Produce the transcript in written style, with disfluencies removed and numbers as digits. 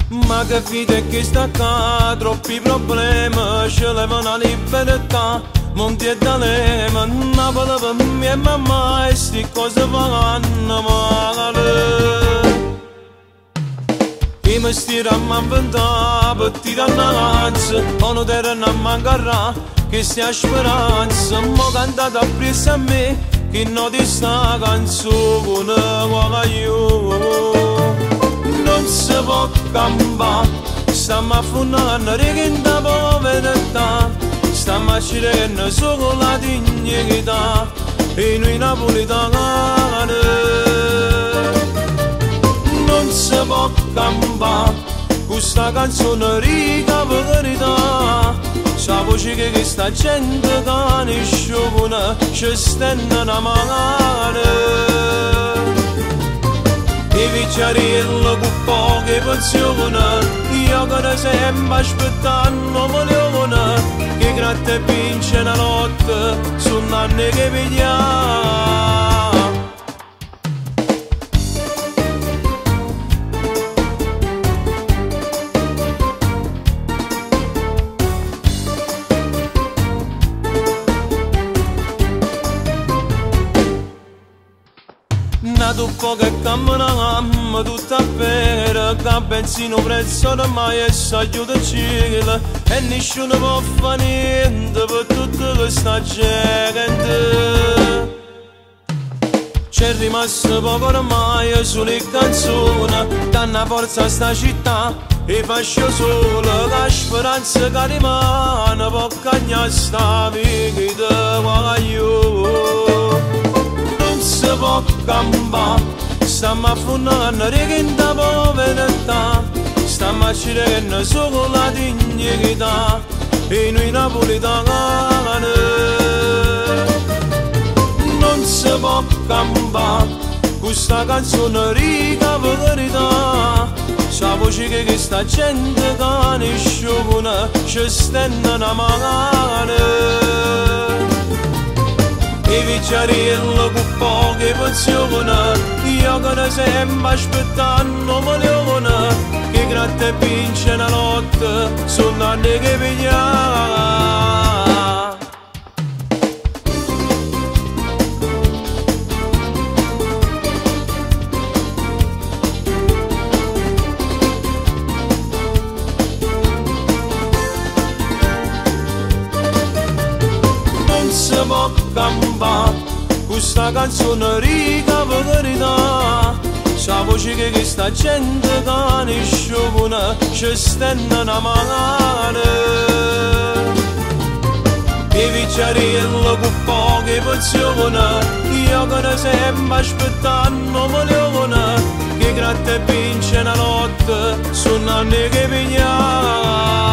Ma che vita è che sta qua, troppi problemi, ce levano la libertà, monti e d'alema, Napoli per me e mamma, e sti cose vanno male. I mestieri a m'inventare, per tirare innanzi, o non te ne mancherà, che sia speranza, mo cantate appresso a me, che non ti sta canzone come io. Non si può cambiare, stiamo affondando in da povertà, stiamo a cercare solo la dignità, e noi napoletani. Non si può cambiare, questa canzone riga verità, sa voce che sta gente che ne sciopona, ci stanno a mano. I vicciarelli con poche pensioni, io che ne sempre aspettando milioni, che gratta e vince una lotta, sono anni che pigliamo. Nato poco e camminiamo tutta vera, che benzino prezzo ormai è aiuta cicla, e nessuno può fare niente per tutta questa gente. C'è rimasto poco ormai sulle canzoni, danno forza a sta città, e faccio solo la speranza che rimane, può cagnare sta vita come io. Non si può cambiare, stiamo affondando in da povertà, stiamo a cercare solo la dignità, e noi napoletani. Non si può cambiare, questa canzone riga verità, sa voce che sta gente che ne sciopona, ci stanno a mano. I vicciarelli con poche pensioni, io che ne sempre aspettando milioni, che gratta e vince una lotta, sono anni che pigliamo. Non si può cambiare, questa canzone riga verità, sa voce che sta gente che ne sciopona, ci stanno a mano. I vicciarelli con poche pensioni, io che ne sempre aspettando milioni, che gratta e vince una lotta, sono anni che pigliamo.